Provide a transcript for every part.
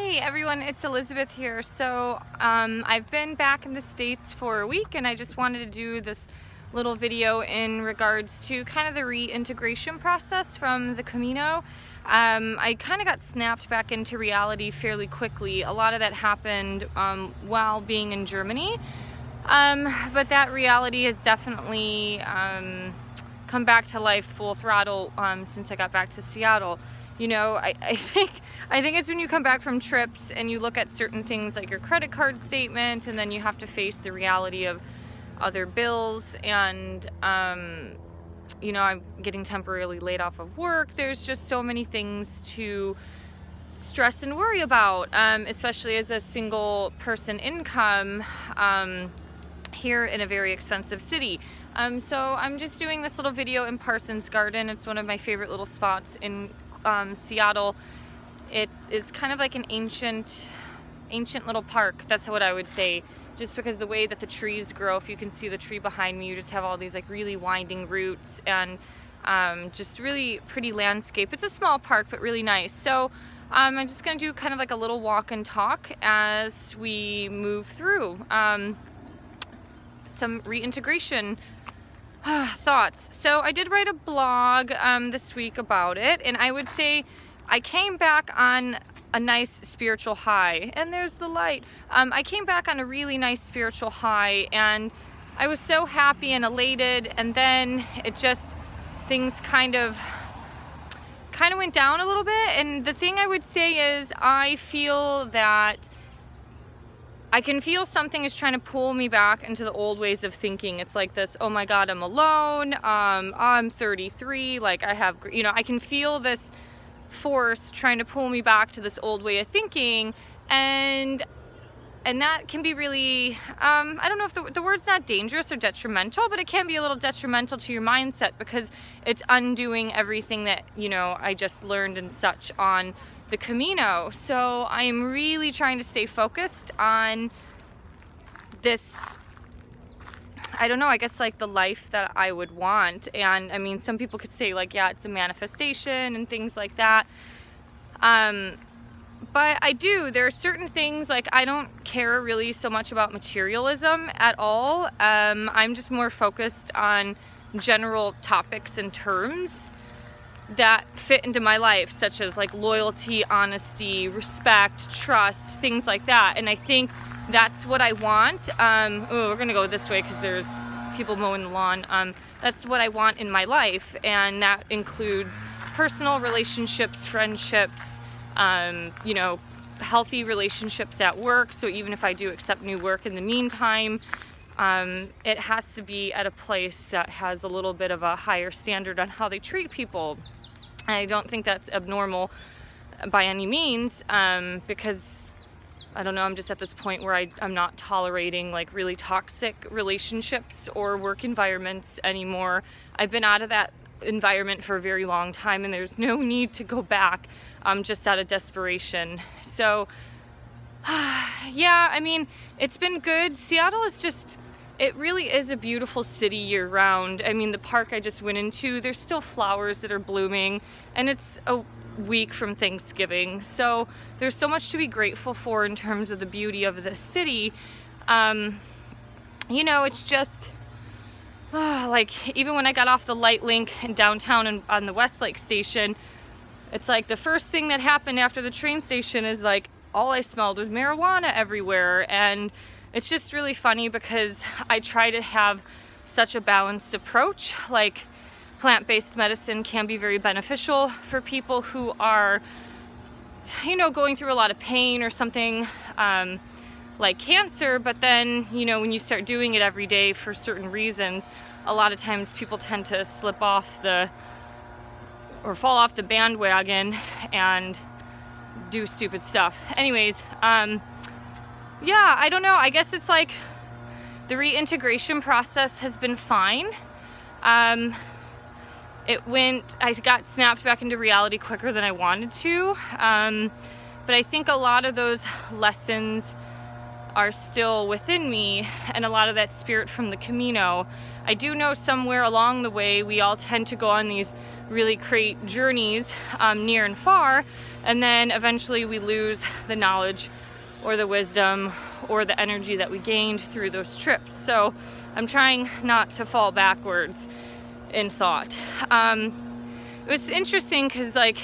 Hey everyone, it's Elizabeth here. So I've been back in the States for a week and I just wanted to do this little video in regards to kind of the reintegration process from the Camino. I kind of got snapped back into reality fairly quickly. A lot of that happened while being in Germany, but that reality has definitely come back to life full throttle since I got back to Seattle. You know, I think it's when you come back from trips and you look at certain things like your credit card statement, and then you have to face the reality of other bills, and you know, I'm getting temporarily laid off of work. There's just so many things to stress and worry about, especially as a single person income here in a very expensive city. So I'm just doing this little video in Parsons Garden. It's one of my favorite little spots in Seattle. It is kind of like an ancient little park. That's what I would say, just because the way that the trees grow, if you can see the tree behind me, you just have all these like really winding roots and just really pretty landscape. It's a small park but really nice. So I'm just gonna do kind of like a little walk and talk as we move through some reintegration thoughts. So I did write a blog this week about it, and I would say I came back on a nice spiritual high, and there's the light. I came back on a really nice spiritual high, and I was so happy and elated, and then it just, things kind of went down a little bit. And the thing I would say is I feel that I can feel something is trying to pull me back into the old ways of thinking. It's like this, oh my God, I'm alone, I'm 33, like I have, you know, I can feel this force trying to pull me back to this old way of thinking, and that can be really, I don't know if the word's not dangerous or detrimental, but it can be a little detrimental to your mindset, because it's undoing everything that, you know, I just learned and such on the Camino. So I am really trying to stay focused on this, I don't know, I guess like the life that I would want. And I mean, some people could say like, yeah, it's a manifestation and things like that. But there are certain things, like I don't care really so much about materialism at all. I'm just more focused on general topics and terms that fit into my life, such as like loyalty, honesty, respect, trust, things like that. And I think that's what I want. Oh, we're gonna go this way because there's people mowing the lawn. That's what I want in my life, and that includes personal relationships, friendships, you know, healthy relationships at work. So even if I do accept new work in the meantime, it has to be at a place that has a little bit of a higher standard on how they treat people. I don't think that's abnormal by any means, because I don't know, I'm just at this point where I'm not tolerating like really toxic relationships or work environments anymore. I've been out of that environment for a very long time, and there's no need to go back just out of desperation. So yeah, I mean, it's been good. Seattle is just, it really is a beautiful city year round. I mean, the park I just went into, there's still flowers that are blooming, and it's a week from Thanksgiving. So there's so much to be grateful for in terms of the beauty of the city. You know, it's just, like even when I got off the Light Link in downtown and on the Westlake station, it's like the first thing that happened after the train station is like all I smelled was marijuana everywhere. And it's just really funny because I try to have such a balanced approach. Like plant-based medicine can be very beneficial for people who are, you know, going through a lot of pain or something like cancer. But then, you know, when you start doing it every day for certain reasons, a lot of times people tend to slip off or fall off the bandwagon and do stupid stuff. Anyways, yeah, I don't know. I guess it's like the reintegration process has been fine. I got snapped back into reality quicker than I wanted to. But I think a lot of those lessons are still within me, and a lot of that spirit from the Camino. I do know somewhere along the way we all tend to go on these really great journeys near and far, and then eventually we lose the knowledge or the wisdom or the energy that we gained through those trips. So I'm trying not to fall backwards in thought. It was interesting because like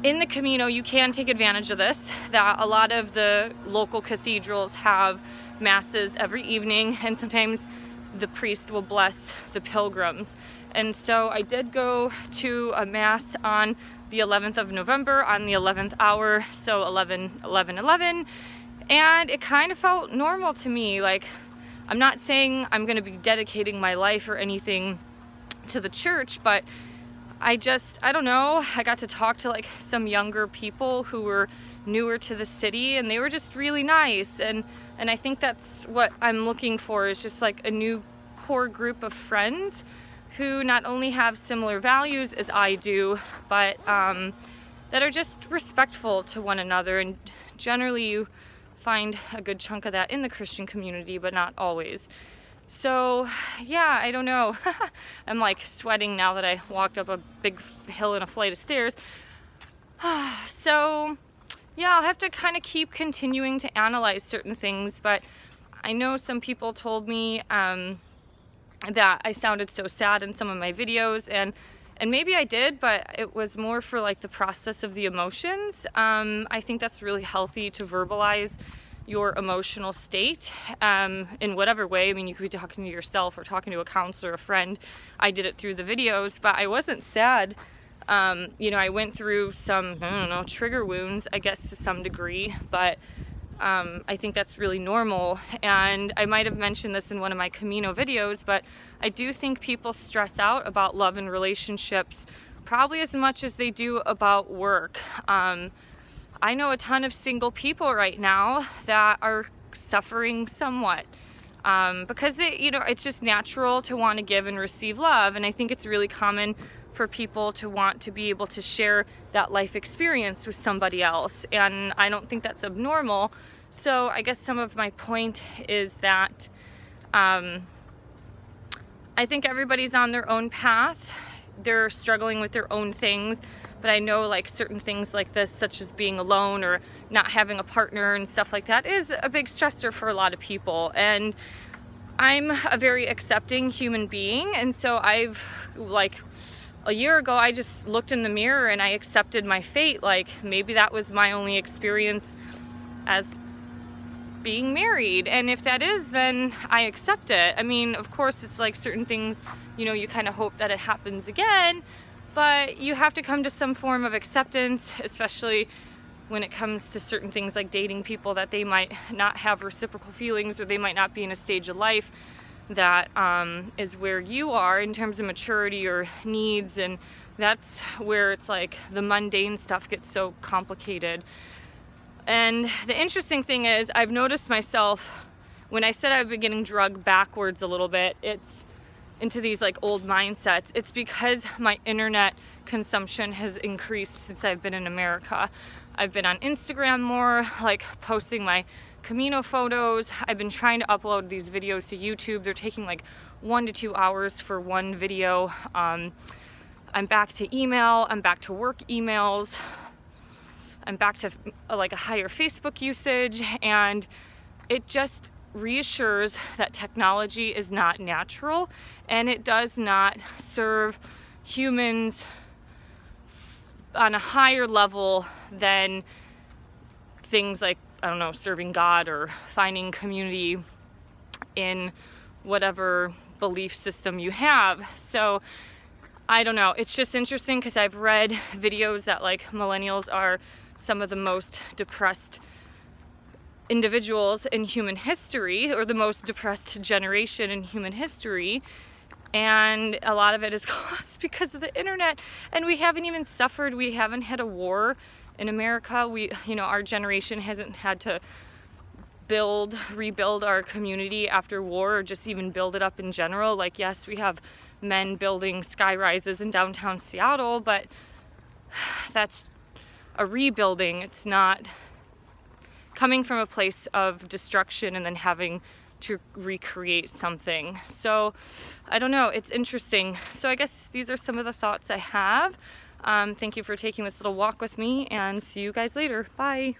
in the Camino you can take advantage of this, that a lot of the local cathedrals have masses every evening, and sometimes the priest will bless the pilgrims. And so I did go to a mass on the 11th of November on the 11th hour, so 11:11:11, and it kind of felt normal to me. Like, I'm not saying I'm going to be dedicating my life or anything to the church, but I don't know, I got to talk to like some younger people who were newer to the city, and they were just really nice, and I think that's what I'm looking for, is just like a new core group of friends who not only have similar values as I do, but that are just respectful to one another. And generally you find a good chunk of that in the Christian community, but not always. So yeah, I don't know. I'm like sweating now that I walked up a big hill and a flight of stairs. So yeah, I'll have to kind of keep continuing to analyze certain things, but I know some people told me that I sounded so sad in some of my videos, and maybe I did, but it was more for like the process of the emotions. I think that's really healthy to verbalize your emotional state in whatever way. I mean, you could be talking to yourself or talking to a counselor, a friend. I did it through the videos, but I wasn't sad. You know, I went through some, I don't know, trigger wounds, I guess, to some degree, but I think that's really normal. And I might have mentioned this in one of my Camino videos, but I do think people stress out about love and relationships probably as much as they do about work. I know a ton of single people right now that are suffering somewhat because they, you know, it's just natural to want to give and receive love, and I think it's really common for people to want to be able to share that life experience with somebody else, and I don't think that's abnormal. So I guess some of my point is that I think everybody's on their own path. They're struggling with their own things, but I know like certain things like this, such as being alone or not having a partner and stuff like that, is a big stressor for a lot of people. And I'm a very accepting human being, and so I've like a year ago I just looked in the mirror and I accepted my fate. Like, maybe that was my only experience as being married, and if that is, then I accept it. I mean, of course it's like certain things, you know, you kind of hope that it happens again, but you have to come to some form of acceptance, especially when it comes to certain things like dating people that they might not have reciprocal feelings, or they might not be in a stage of life that is where you are in terms of maturity or needs, and that's where it's like the mundane stuff gets so complicated. And the interesting thing is, I've noticed myself, when I said I've been getting drugged backwards a little bit, it's into these like old mindsets. It's because my internet consumption has increased since I've been in America. I've been on Instagram more, like posting my Camino photos. I've been trying to upload these videos to YouTube. They're taking like 1 to 2 hours for one video. I'm back to email, I'm back to work emails, I'm back to like a higher Facebook usage, and it just reassures that technology is not natural, and it does not serve humans on a higher level than things like, I don't know, serving God or finding community in whatever belief system you have. So I don't know, it's just interesting because I've read videos that like millennials are some of the most depressed individuals in human history, or the most depressed generation in human history, and a lot of it is caused because of the internet. And we haven't even suffered, we haven't had a war in America. We, you know, our generation hasn't had to rebuild our community after war, or just even build it up in general. Like, yes, we have men building sky rises in downtown Seattle, but that's a rebuilding. It's not coming from a place of destruction and then having to recreate something. So I don't know, it's interesting. So I guess these are some of the thoughts I have. Thank you for taking this little walk with me, and see you guys later. Bye.